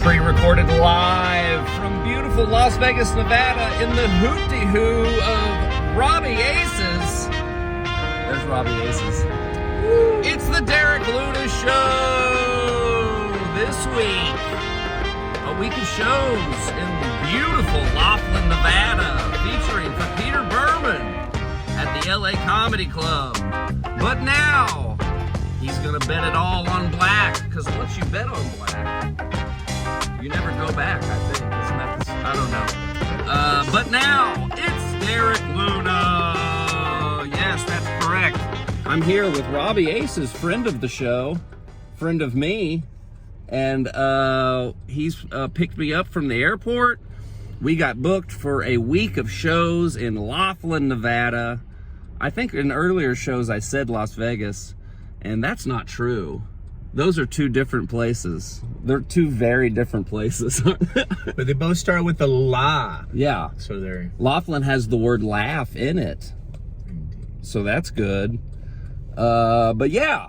Pre-recorded live from beautiful Las Vegas, Nevada in the hoop-de-hoo of Robbie Aces. There's Robbie Aces. Woo. It's the Derek Luna Show this week. A week of shows in beautiful Laughlin, Nevada, featuring for Peter Berman at the LA Comedy Club. But now, he's gonna bet it all on black, because once you bet on black, you never go back, I think. Isn't that the, I don't know. But now, it's Derek Luna. Yes, that's correct. I'm here with Robbie Aces, friend of the show, friend of me. And he's picked me up from the airport. We got booked for a week of shows in Laughlin, Nevada. I think in earlier shows I said Las Vegas, and that's not true. Those are two different places. They're two very different places. But they both start with the la. Yeah. So they're... Laughlin has the word laugh in it. So that's good. But yeah,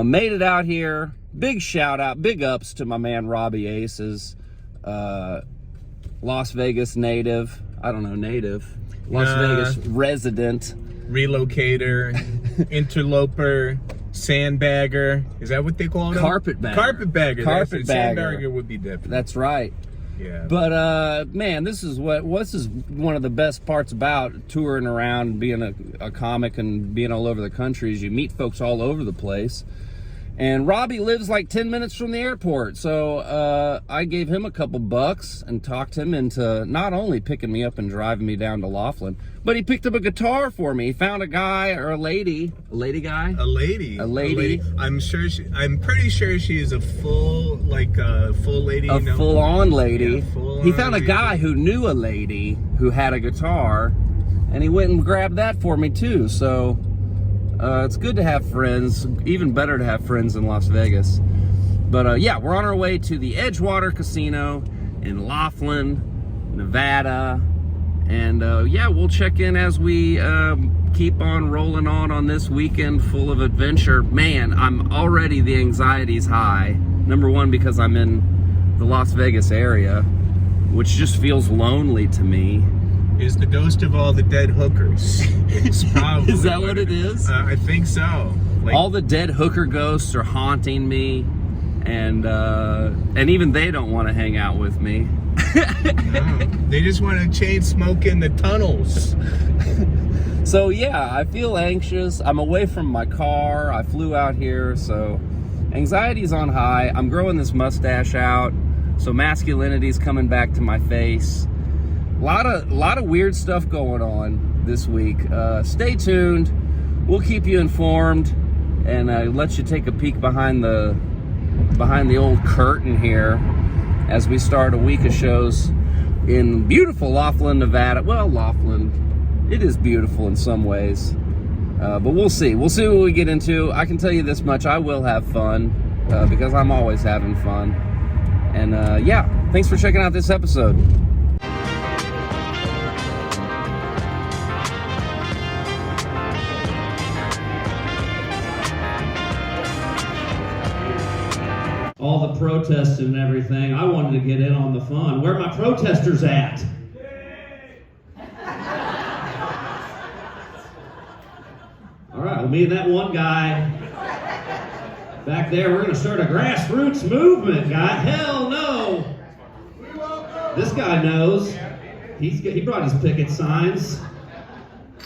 made it out here. Big shout out, big ups to my man Robbie Aces. Las Vegas native. I don't know, native. Las Vegas resident. Relocator, interloper, sandbagger. Is that what they call them? Carpetbagger. Carpetbagger. Carpetbagger. Sandbagger would be different. That's right. Yeah. But man, this is one of the best parts about touring around and being a comic and being all over the country is you meet folks all over the place. And Robbie lives like 10 minutes from the airport, so I gave him a couple bucks and talked him into not only picking me up and driving me down to Laughlin, but he picked up a guitar for me. He found a guy or a lady guy? A lady. A lady. I'm pretty sure she is a full lady. A full-on lady. Yeah, full-on he found a lady. guy who knew a lady who had a guitar, and he went and grabbed that for me too, so... it's good to have friends, even better to have friends in Las Vegas. But yeah, we're on our way to the Edgewater Casino in Laughlin, Nevada. And yeah, we'll check in as we keep on rolling on this weekend full of adventure. Man, the anxiety's high. Number one, because I'm in the Las Vegas area, which just feels lonely to me. Is the ghost of all the dead hookers. It's probably Is that what it is? I think so. Like, all the dead hooker ghosts are haunting me, and even they don't want to hang out with me. no, they just want to chain smoke in the tunnels. So yeah, I feel anxious. I'm away from my car. I flew out here, so anxiety's on high. I'm growing this mustache out, so masculinity's coming back to my face. A lot of weird stuff going on this week. Stay tuned. We'll keep you informed and let you take a peek behind the old curtain here as we start a week of shows in beautiful Laughlin, Nevada. Well, Laughlin, it is beautiful in some ways, but we'll see. We'll see what we get into. I can tell you this much: I will have fun because I'm always having fun. And yeah, thanks for checking out this episode. All the protesting and everything, I wanted to get in on the fun. Where are my protesters at? All right, well, me and that one guy back there, we're going to start a grassroots movement, guy. Hell no! This guy knows. He brought his picket signs.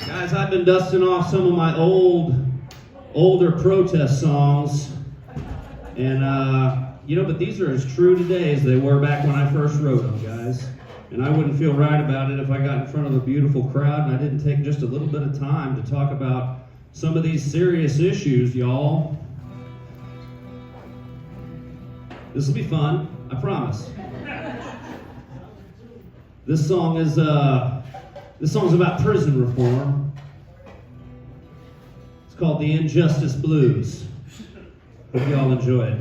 Guys, I've been dusting off some of my older protest songs. And, but these are as true today as they were back when I first wrote them, guys. And I wouldn't feel right about it if I got in front of a beautiful crowd and I didn't take just a little bit of time to talk about some of these serious issues, y'all. This will be fun, I promise. This song's about prison reform. It's called The Injustice Blues. Hope y'all enjoy it.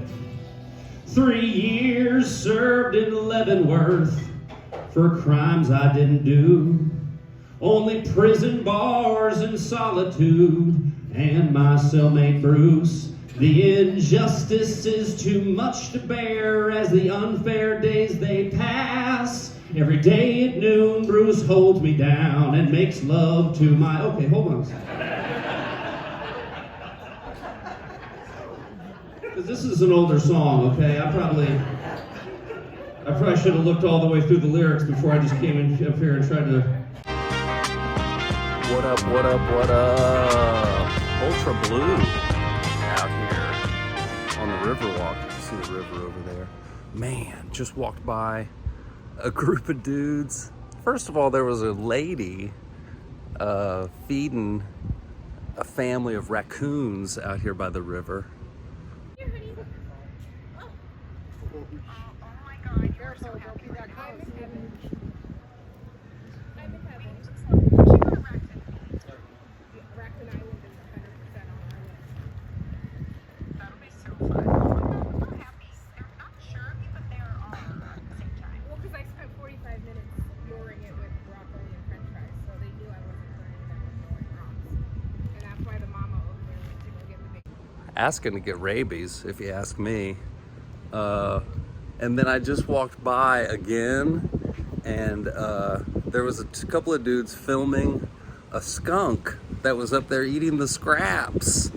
3 years served in Leavenworth for crimes I didn't do. Only prison bars and solitude and my cellmate Bruce The injustice is too much to bear as the unfair days they pass. Every day at noon, Bruce holds me down and makes love to my... Okay, hold on a second. Because this is an older song, okay? I probably should have looked all the way through the lyrics before I just came in up here and tried to... What up, what up, what up? Ultra Blue out here on the Riverwalk. You can see the river over there. Man, just walked by a group of dudes. First of all, there was a lady feeding a family of raccoons out here by the river. Asking to get rabies, if you ask me. And then I just walked by again, and there was a couple of dudes filming a skunk that was up there eating the scraps.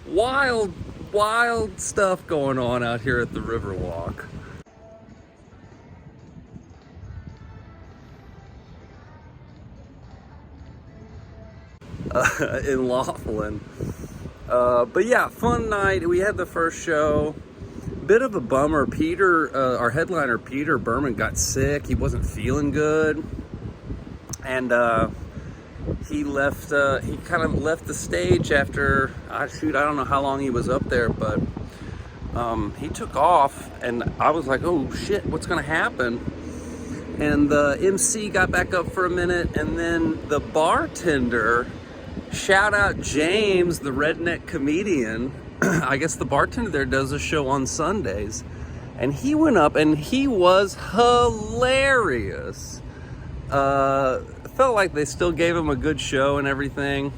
Wild, wild stuff going on out here at the Riverwalk. In Laughlin. But yeah, fun night. We had the first show. Bit of a bummer. Peter, our headliner, Peter Berman, got sick. He wasn't feeling good. And he left, he kind of left the stage after, I don't know how long he was up there, but he took off. And I was like, oh shit, what's going to happen? And the MC got back up for a minute, and then the bartender, shout out James, the redneck comedian. I guess the bartender there does a show on Sundays. And he went up and he was hilarious. Felt like they still gave him a good show and everything.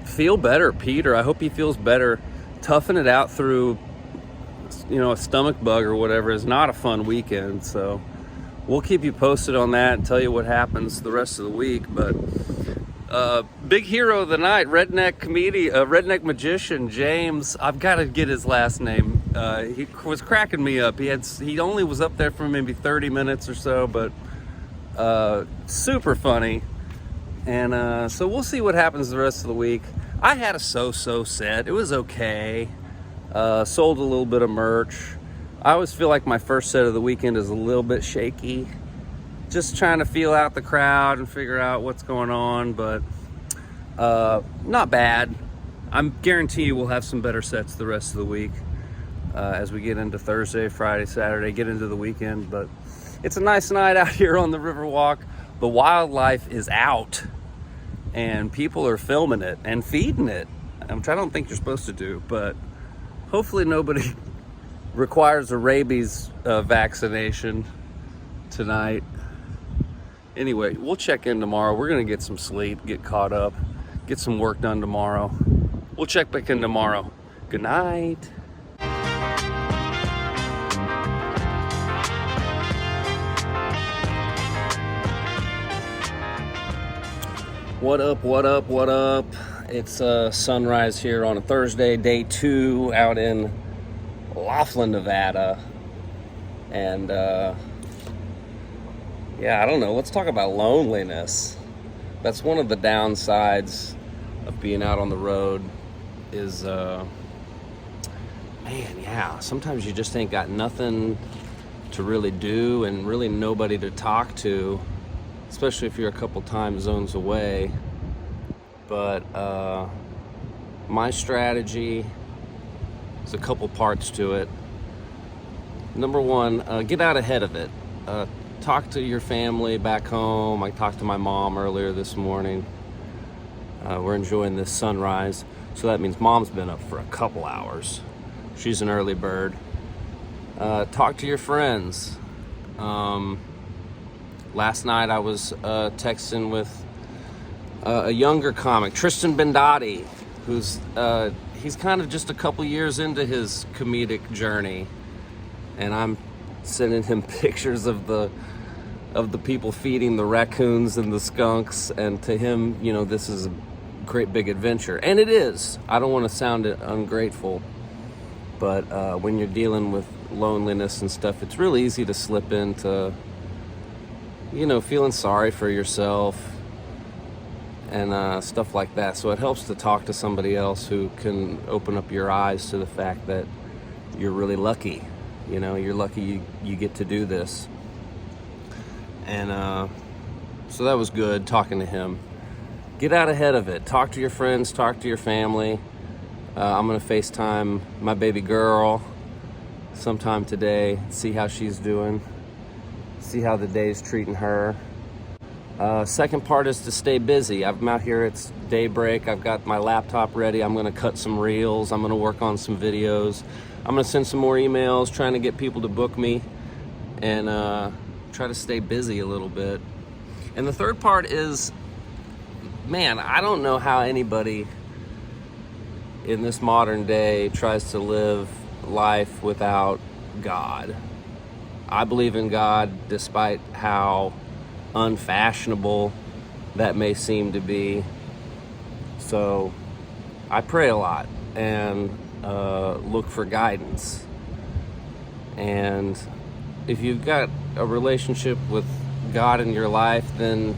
Feel better, Peter. I hope he feels better. Toughing it out through, a stomach bug or whatever is not a fun weekend. So we'll keep you posted on that and tell you what happens the rest of the week. But big hero of the night, redneck magician James. I've got to get his last name. He was cracking me up. He only was up there for maybe 30 minutes or so, but super funny. And so we'll see what happens the rest of the week. I had a so-so set. It was okay. Sold a little bit of merch. I always feel like my first set of the weekend is a little bit shaky. Just trying to feel out the crowd and figure out what's going on, but not bad. I guarantee you we'll have some better sets the rest of the week as we get into Thursday, Friday, Saturday, get into the weekend. But it's a nice night out here on the Riverwalk. The wildlife is out, and people are filming it and feeding it, which I don't think you're supposed to do, but hopefully nobody requires a rabies vaccination tonight. Anyway, we'll check in tomorrow. We're going to get some sleep, get caught up, get some work done tomorrow. We'll check back in tomorrow. Good night. What up, what up, what up? It's sunrise here on a Thursday, day 2 out in Laughlin, Nevada. And yeah, I don't know. Let's talk about loneliness. That's one of the downsides of being out on the road is, man, yeah, sometimes you just ain't got nothing to really do and really nobody to talk to, especially if you're a couple time zones away. But my strategy is a couple parts to it. Number one, get out ahead of it. Talk to your family back home. I talked to my mom earlier this morning. We're enjoying this sunrise. So that means mom's been up for a couple hours. She's an early bird. Talk to your friends. Last night I was texting with a younger comic, Tristan Bendati. who's he's kind of just a couple years into his comedic journey, and I'm sending him pictures of the people feeding the raccoons and the skunks, and to him, you know, this is a great big adventure, and it is. I don't want to sound ungrateful, but when you're dealing with loneliness and stuff, it's really easy to slip into, you know, feeling sorry for yourself and stuff like that. So it helps to talk to somebody else who can open up your eyes to the fact that you're really lucky. You know, you're lucky you get to do this. And so that was good, talking to him. Get out ahead of it. Talk to your friends, talk to your family. I'm gonna FaceTime my baby girl sometime today, see how she's doing, see how the day's treating her. Second part is to stay busy. I'm out here, it's daybreak. I've got my laptop ready. I'm gonna cut some reels. I'm gonna work on some videos. I'm gonna send some more emails, trying to get people to book me, and try to stay busy a little bit. And the third part is, man, I don't know how anybody in this modern day tries to live life without God. I believe in God despite how unfashionable that may seem to be. So I pray a lot and look for guidance. And if you've got a relationship with God in your life, then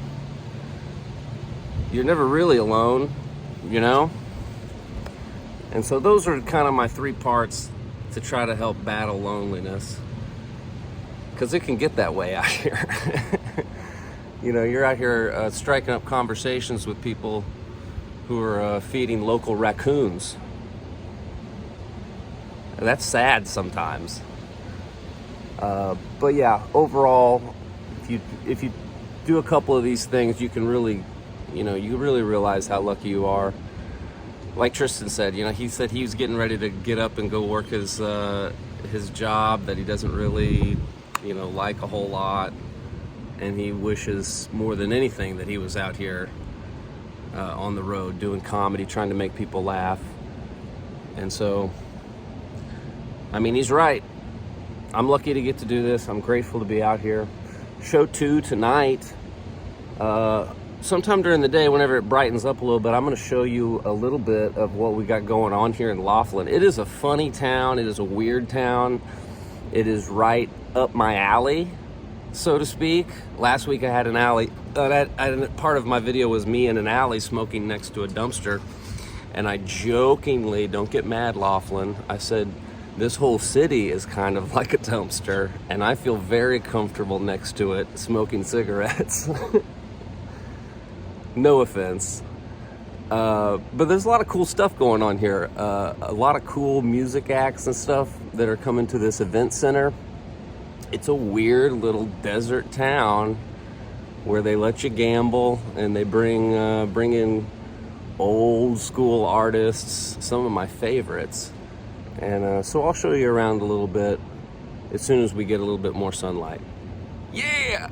you're never really alone, you know? And so those are kind of my 3 parts to try to help battle loneliness, because it can get that way out here. You know, you're out here striking up conversations with people who are feeding local raccoons. And that's sad sometimes. But yeah, overall, if you do a couple of these things, you can really, you know, you really realize how lucky you are. Like Tristan said, you know, he said he was getting ready to get up and go work his job that he doesn't really, you know, like a whole lot, and he wishes more than anything that he was out here on the road doing comedy, trying to make people laugh. And so, I mean, he's right. I'm lucky to get to do this. I'm grateful to be out here. Show 2 tonight. Sometime during the day, whenever it brightens up a little bit, I'm going to show you a little bit of what we got going on here in Laughlin. It is a funny town. It is a weird town. It is right up my alley, so to speak. Last week I had an alley. Part of my video was me in an alley smoking next to a dumpster. And I jokingly, don't get mad, Laughlin, I said, this whole city is kind of like a dumpster, and I feel very comfortable next to it smoking cigarettes. No offense. But there's a lot of cool stuff going on here. A lot of cool music acts and stuff that are coming to this event center. It's a weird little desert town where they let you gamble, and they bring in old school artists, some of my favorites. And so I'll show you around a little bit as soon as we get a little bit more sunlight. Yeah!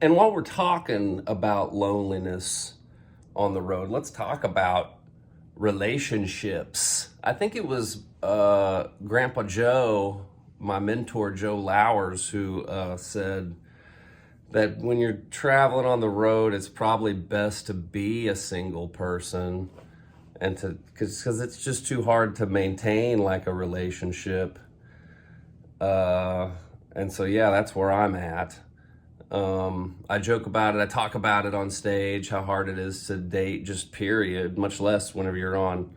And while we're talking about loneliness on the road, let's talk about relationships. I think it was Grandpa Joe, my mentor Joe Lowers, who said that when you're traveling on the road, it's probably best to be a single person, and because it's just too hard to maintain like a relationship. And so yeah, that's where I'm at. I joke about it, I talk about it on stage, how hard it is to date, just period, much less whenever you're on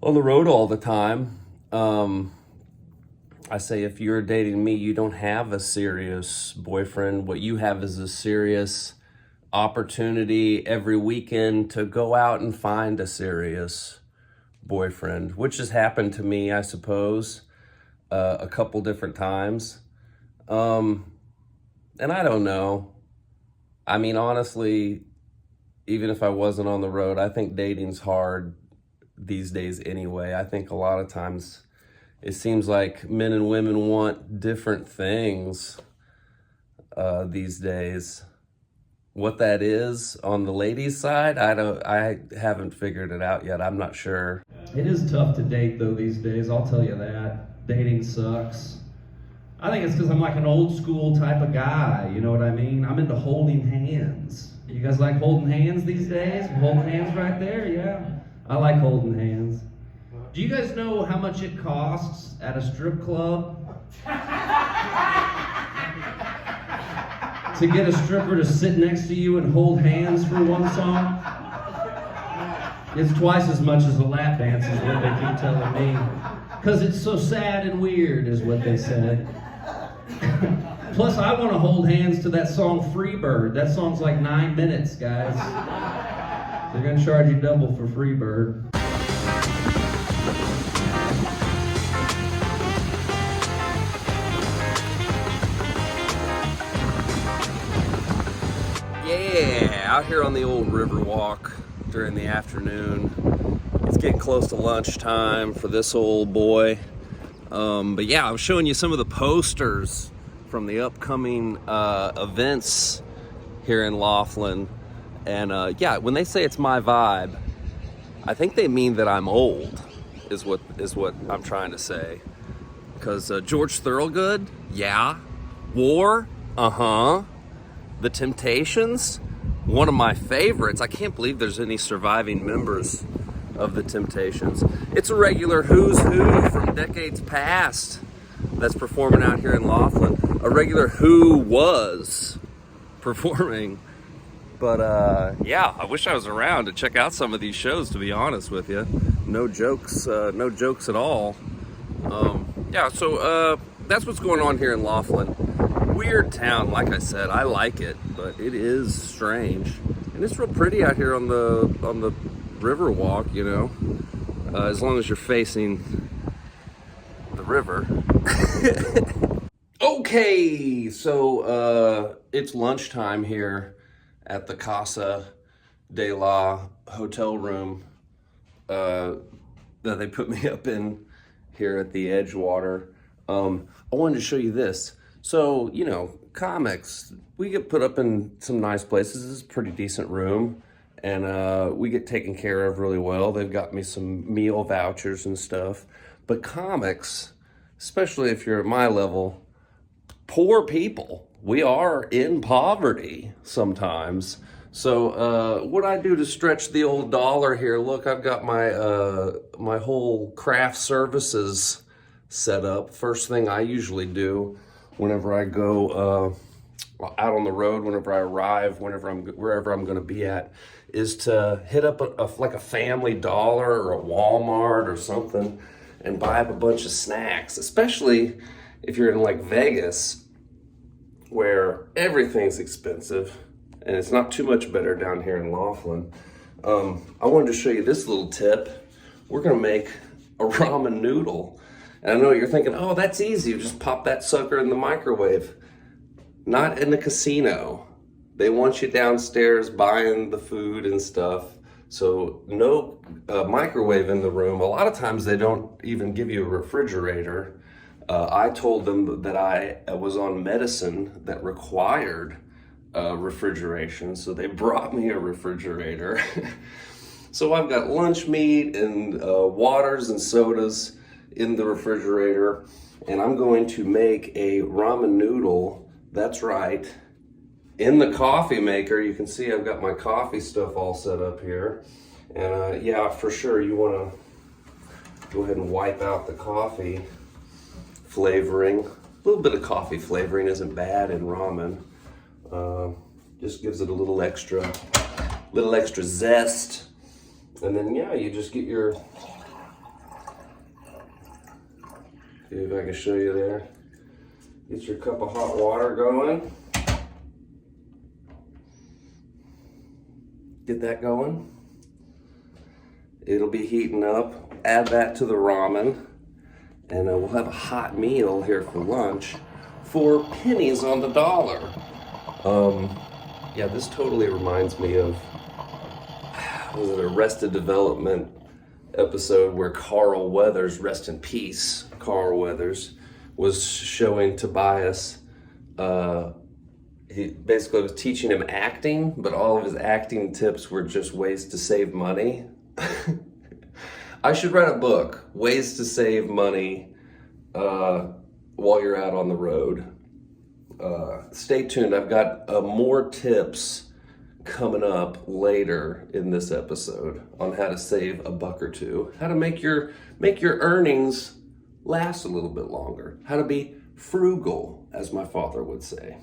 the road all the time. I say, if you're dating me, you don't have a serious boyfriend. What you have is a serious opportunity every weekend to go out and find a serious boyfriend, which has happened to me, I suppose, a couple different times. And I don't know. I mean, honestly, even if I wasn't on the road, I think dating's hard these days anyway. I think a lot of times it seems like men and women want different things these days. What that is on the ladies' side, I haven't figured it out yet. I'm not sure. It is tough to date though these days, I'll tell you that. Dating sucks. I think it's because I'm like an old school type of guy, you know what I mean? I'm into holding hands. You guys like holding hands these days? Holding hands right there, yeah. I like holding hands. Do you guys know how much it costs at a strip club to get a stripper to sit next to you and hold hands for one song? It's twice as much as a lap dance is what they keep telling me. Because it's so sad and weird is what they said. Plus, I want to hold hands to that song Freebird. That song's like 9 minutes, guys. They're going to charge you double for Freebird. Yeah, out here on the old river walk during the afternoon. It's getting close to lunchtime for this old boy. But yeah, I was showing you some of the posters from the upcoming events here in Laughlin. And yeah, when they say it's my vibe, I think they mean that I'm old, is what I'm trying to say. Because George Thorogood, yeah. War, The Temptations, one of my favorites. I can't believe there's any surviving members of The Temptations. It's a regular who's who from decades past that's performing out here in Laughlin. A regular who was performing. But yeah, I wish I was around to check out some of these shows, to be honest with you. No jokes at all. Yeah, so that's what's going on here in Laughlin. Weird town, like I said. I like it, but it is strange. And it's real pretty out here on the river walk, you know, as long as you're facing the river. Okay, so it's lunchtime here at the Casa de la hotel room that they put me up in here at the Edgewater. I wanted to show you this. So, you know, comics, we get put up in some nice places. This is a pretty decent room, and we get taken care of really well. They've got me some meal vouchers and stuff. But comics, especially if you're at my level, poor people, we are in poverty sometimes. So what I do to stretch the old dollar here, look, I've got my my whole craft services set up. First thing I usually do whenever I go out on the road, whenever I arrive, wherever I'm going to be at, is to hit up like a Family Dollar or a Walmart or something and buy up a bunch of snacks, especially if you're in like Vegas, where everything's expensive and it's not too much better down here in Laughlin. I wanted to show you this little tip. We're going to make a ramen noodle. And I know you're thinking, oh, that's easy. You just pop that sucker in the microwave. Not in the casino. They want you downstairs buying the food and stuff. So no microwave in the room. A lot of times they don't even give you a refrigerator. I told them that I was on medicine that required refrigeration. So they brought me a refrigerator. So I've got lunch meat and waters and sodas in the refrigerator, and I'm going to make a ramen noodle. That's right, in the coffee maker. You can see I've got my coffee stuff all set up here, and yeah, for sure you want to go ahead and wipe out the coffee flavoring. A little bit of coffee flavoring isn't bad in ramen. Just gives it a little extra zest. And then yeah, you just get your, see if I can show you there. Get your cup of hot water going. Get that going. It'll be heating up. Add that to the ramen, and we'll have a hot meal here for lunch for pennies on the dollar. Yeah, this totally reminds me of, was it Arrested Development episode where Carl Weathers, rest in peace, Carl Weathers, was showing Tobias, he basically was teaching him acting, but all of his acting tips were just ways to save money. I should write a book, Ways to Save Money while you're out on the road. Stay tuned, I've got more tips coming up later in this episode on how to save a buck or two, how to make your earnings last a little bit longer, how to be frugal, as my father would say.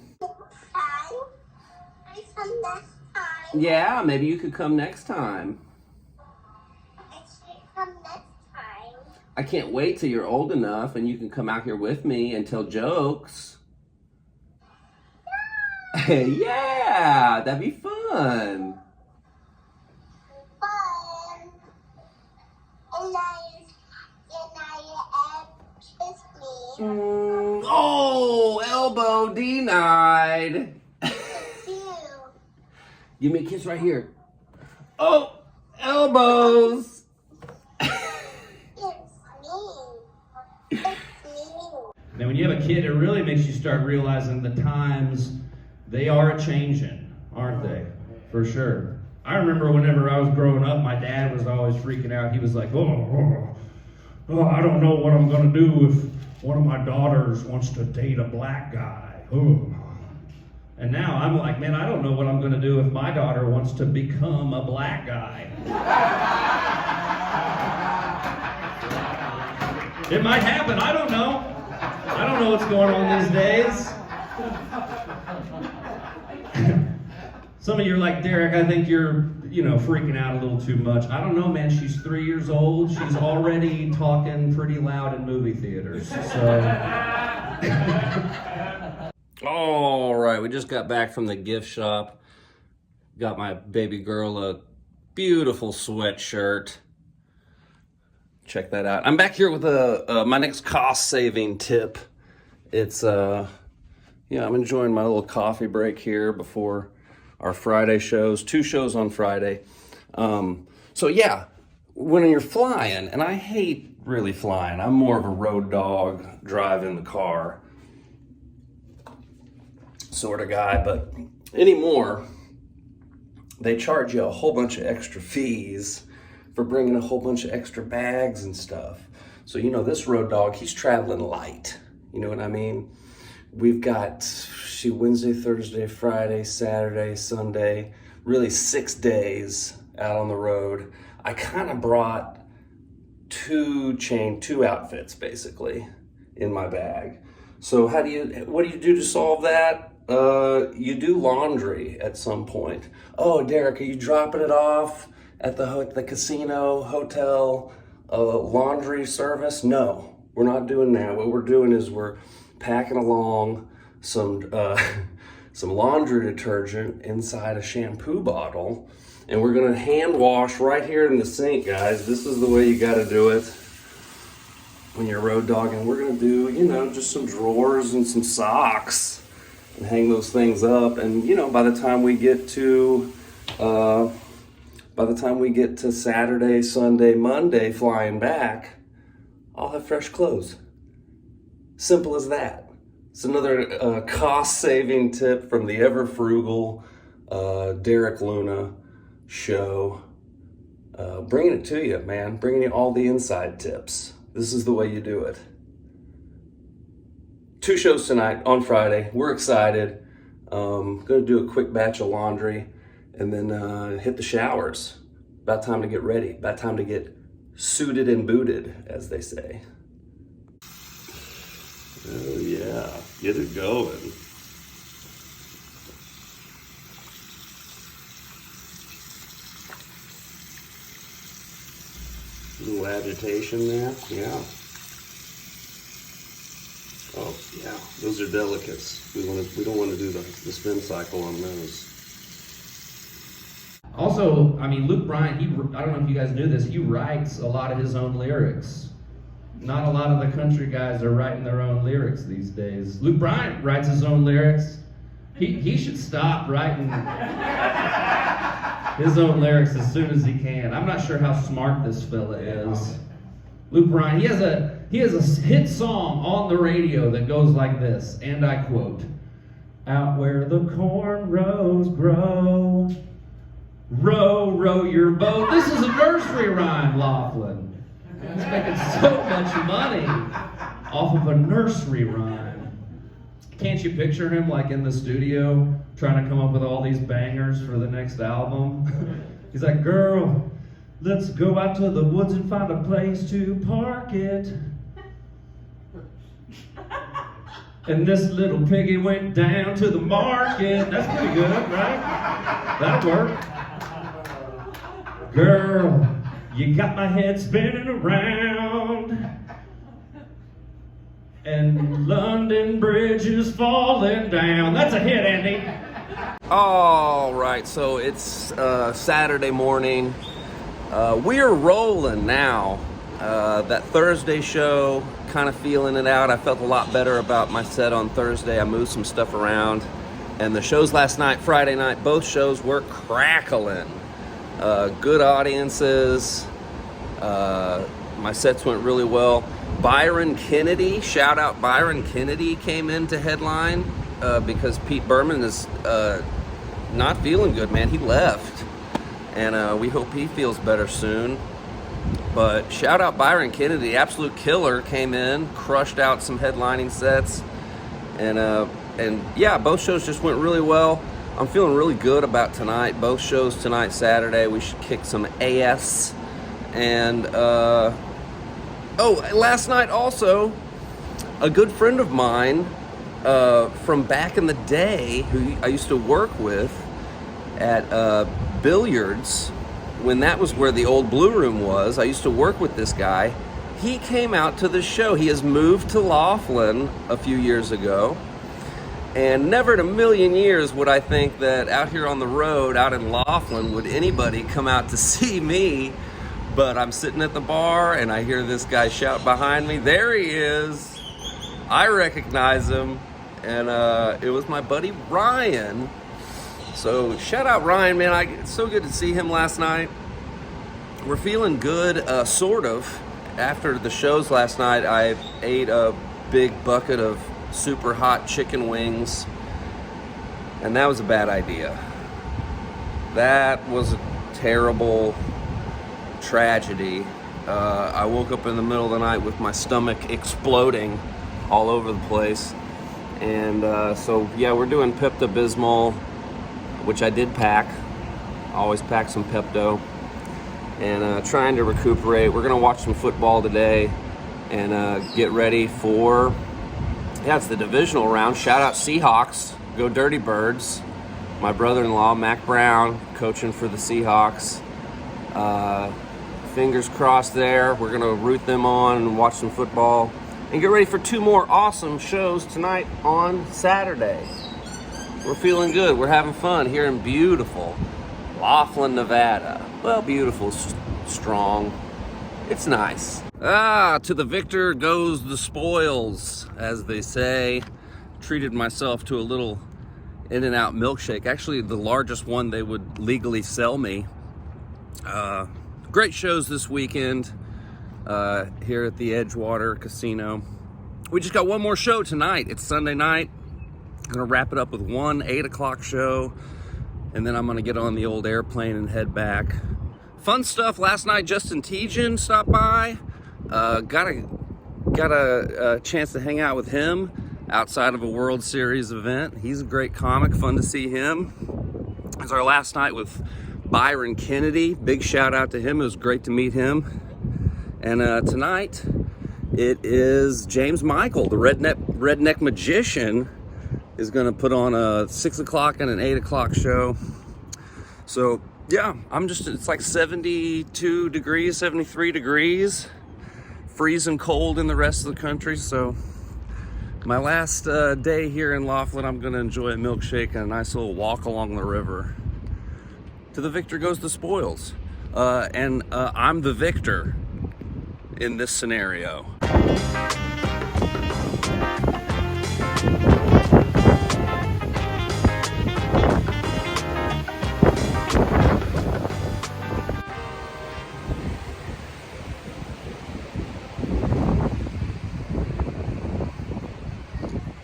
Yeah, maybe you could come next time. I can't wait till you're old enough and you can come out here with me and tell jokes. Yeah, that'd be fun. Oh, elbow denied. Give me a kiss right here. Oh, elbows. Now, when you have a kid, it really makes you start realizing the times, they are a-changing, aren't they? For sure. I remember whenever I was growing up, my dad was always freaking out. He was like, oh, I don't know what I'm going to do if one of my daughters wants to date a black guy. Oh. And now I'm like, man, I don't know what I'm going to do if my daughter wants to become a black guy. It might happen. I don't know. I don't know what's going on these days. Some of you are like, Derek, I think you're, freaking out a little too much. I don't know, man. She's 3 years old. She's already talking pretty loud in movie theaters. So. All right, we just got back from the gift shop. Got my baby girl a beautiful sweatshirt. Check that out. I'm back here with my next cost-saving tip. It's, I'm enjoying my little coffee break here before our Friday shows. 2 shows on Friday. So yeah, when you're flying, and I hate really flying. I'm more of a road dog, driving the car sort of guy, but anymore, they charge you a whole bunch of extra fees for bringing a whole bunch of extra bags and stuff. So, this road dog, he's traveling light. You know what I mean? We've got Wednesday, Thursday, Friday, Saturday, Sunday, really 6 days out on the road. I kind of brought 2 outfits basically in my bag. So what do you do to solve that? You do laundry at some point. Oh, Derek, are you dropping it off at the casino, hotel, laundry service? No, we're not doing that. What we're doing is we're packing along some laundry detergent inside a shampoo bottle, and we're gonna hand wash right here in the sink, guys. This is the way you gotta do it when you're road dogging. We're gonna do, just some drawers and some socks and hang those things up. And, by the time we get to Saturday, Sunday, Monday, flying back, I'll have fresh clothes. Simple as that. It's another cost-saving tip from the ever-frugal Derek Luna show. Bringing it to you, man. Bringing you all the inside tips. This is the way you do it. 2 shows tonight on Friday. We're excited. Gonna do a quick batch of laundry and then hit the showers. About time to get ready. About time to get suited and booted, as they say. Oh yeah, get it going. A little agitation there, yeah. Oh yeah, those are delicates. We don't want to do the spin cycle on those. Also, I mean, Luke Bryan, I don't know if you guys knew this, he writes a lot of his own lyrics. Not a lot of the country guys are writing their own lyrics these days. Luke Bryan writes his own lyrics. He should stop writing his own lyrics as soon as he can. I'm not sure how smart this fella is. Luke Bryan, he has a hit song on the radio that goes like this, and I quote, "Out where the cornrows grow, row, row your boat." This is a nursery rhyme, Laughlin. He's making so much money off of a nursery rhyme. Can't you picture him like in the studio trying to come up with all these bangers for the next album? He's like, "Girl, let's go out to the woods and find a place to park it. And this little piggy went down to the market." That's pretty good, right? That'll work. "Girl, you got my head spinning around. And London Bridge is falling down." That's a hit, Andy. All right, so it's Saturday morning. We're rolling now. That Thursday show, kind of feeling it out. I felt a lot better about my set on Thursday. I moved some stuff around. And the shows last night, Friday night, both shows were crackling. Good audiences. My sets went really well. Byron Kennedy, shout out Byron Kennedy, came in to headline because Pete Berman is not feeling good, man. He left. And we hope he feels better soon. But shout out Byron Kennedy, absolute killer, came in, crushed out some headlining sets. And yeah, both shows just went really well. I'm feeling really good about tonight. Both shows tonight, Saturday. We should kick some ass. And last night also, a good friend of mine from back in the day, who I used to work with at billiards, when that was where the old Blue Room was. I used to work with this guy. He came out to the show. He has moved to Laughlin a few years ago. And never in a million years would I think that out here on the road, out in Laughlin, would anybody come out to see me. But I'm sitting at the bar and I hear this guy shout behind me. There he is. I recognize him. And it was my buddy Ryan. So shout out Ryan, man. It's so good to see him last night. We're feeling good, sort of. After the shows last night, I ate a big bucket of super hot chicken wings. And that was a bad idea. That was a terrible tragedy. I woke up in the middle of the night with my stomach exploding all over the place. And so, yeah, we're doing Pepto-Bismol, which I did pack. Always pack some Pepto. And trying to recuperate. We're going to watch some football today and get ready for, it's the divisional round. Shout out Seahawks. Go Dirty Birds. My brother-in-law, Mac Brown, coaching for the Seahawks. Fingers crossed there. We're going to root them on and watch some football. And get ready for 2 more awesome shows tonight on Saturday. We're feeling good. We're having fun here in beautiful Laughlin, Nevada. Well, beautiful, strong. It's nice. To the victor goes the spoils, as they say. Treated myself to a little In-N-Out milkshake. Actually, the largest one they would legally sell me. Great shows this weekend here at the Edgewater Casino. We just got one more show tonight. It's Sunday night. I'm gonna wrap it up with one 8 o'clock show, and then I'm gonna get on the old airplane and head back. Fun stuff last night. Justin Tejan stopped by. Got a chance to hang out with him outside of a World Series event. He's a great comic. Fun to see him. It was our last night with Byron Kennedy. Big shout out to him. It was great to meet him. And tonight it is James Michael, the redneck magician, is going to put on a 6 o'clock and an 8 o'clock show. So yeah, it's like 72 degrees, 73 degrees, freezing cold in the rest of the country. So my last day here in Laughlin, I'm going to enjoy a milkshake and a nice little walk along the river. To the victor goes the spoils. And I'm the victor in this scenario.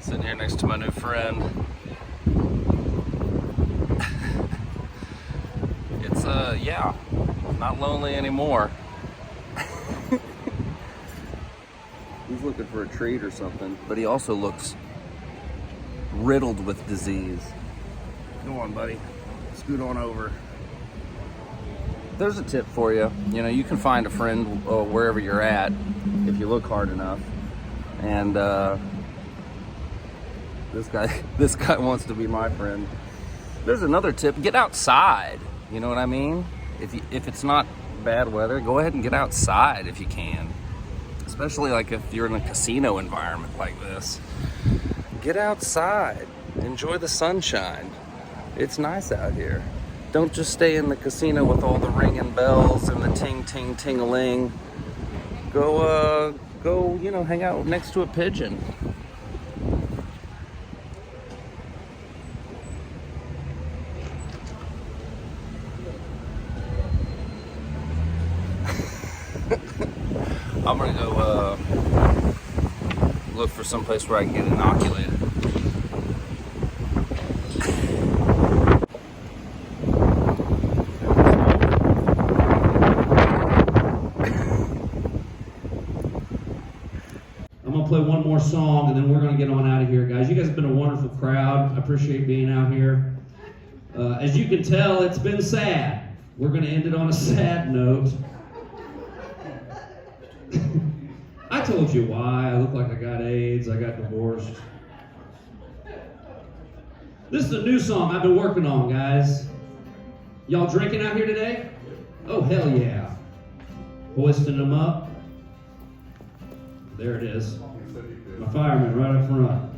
Sitting here next to my new friend. It's yeah, not lonely anymore. He's looking for a treat or something, but he also looks riddled with disease. Go on, buddy. Scoot on over. There's a tip for you. You know, you can find a friend wherever you're at if you look hard enough. And this guy wants to be my friend. There's another tip. Get outside. You know what I mean? If it's not bad weather, go ahead and get outside if you can. Especially like if you're in a casino environment like this. Get outside. Enjoy the sunshine. It's nice out here. Don't just stay in the casino with all the ringing bells and the ting-ting-ting-a-ling. Go, you know, hang out next to a pigeon. I'm gonna go look for someplace where I can get inoculated. I'm gonna play one more song and then we're gonna get on out of here, guys. You guys have been a wonderful crowd. I appreciate being out here. As you can tell, it's been sad. We're gonna end it on a sad note. I told you why. I look like I got AIDS. I got divorced. This is a new song I've been working on, guys. Y'all drinking out here today? Oh, hell yeah. Hoisting them up. There it is. My fireman right up front.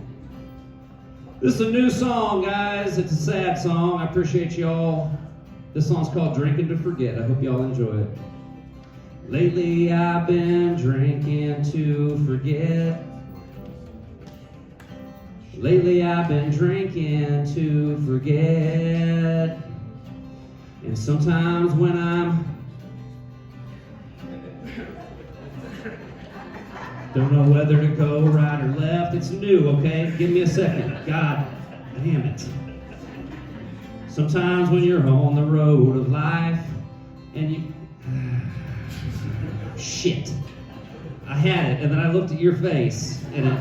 This is a new song, guys. It's a sad song. I appreciate y'all. This song's called Drinking to Forget. I hope y'all enjoy it. Lately I've been drinking to forget. Lately I've been drinking to forget. And sometimes when I'm don't know whether to go right or left. It's new, okay? Give me a second. God damn it. Sometimes when you're on the road of life and you shit. I had it, and then I looked at your face, and it...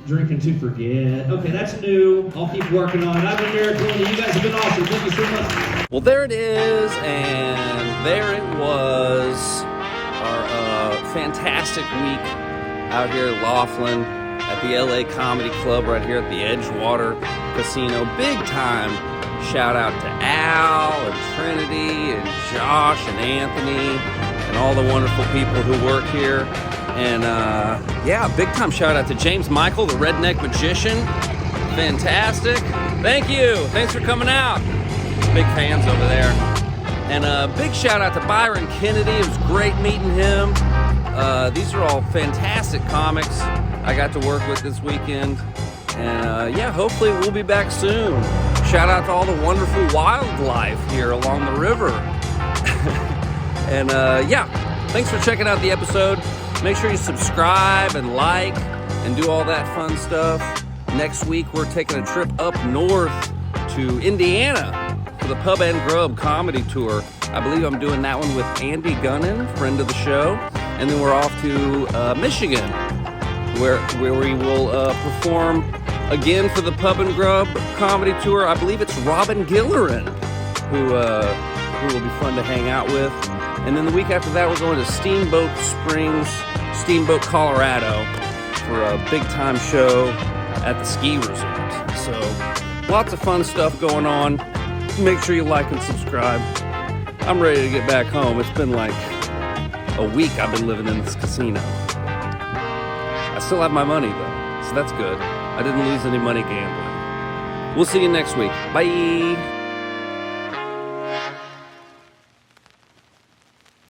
Drinking to forget. Okay, that's new. I'll keep working on it. I've been Miracle, and you guys have been awesome. Thank you so much. Well, there it is, and there it was. Our fantastic week out here at Laughlin at the LA Comedy Club right here at the Edgewater Casino. Big time shout out to Al and Trinity and Josh and Anthony and all the wonderful people who work here. And yeah, big time shout out to James Michael, the Redneck Magician. Fantastic. Thank you. Thanks for coming out. Big fans over there. And a big shout out to Byron Kennedy. It was great meeting him. These are all fantastic comics I got to work with this weekend. And yeah, hopefully we'll be back soon. Shout out to all the wonderful wildlife here along the river. And yeah, thanks for checking out the episode. Make sure you subscribe and like and do all that fun stuff. Next week, we're taking a trip up north to Indiana for the Pub and Grub comedy tour. I believe I'm doing that one with Andy Gunnan, friend of the show. And then we're off to Michigan, where we will perform again for the Pub and Grub comedy tour. I believe it's Robin Gillerin, who will be fun to hang out with. And then the week after that, we're going to Steamboat Springs, Steamboat, Colorado, for a big-time show at the ski resort. So, lots of fun stuff going on. Make sure you like and subscribe. I'm ready to get back home. It's been like a week I've been living in this casino. I still have my money, though, so that's good. I didn't lose any money gambling. We'll see you next week. Bye.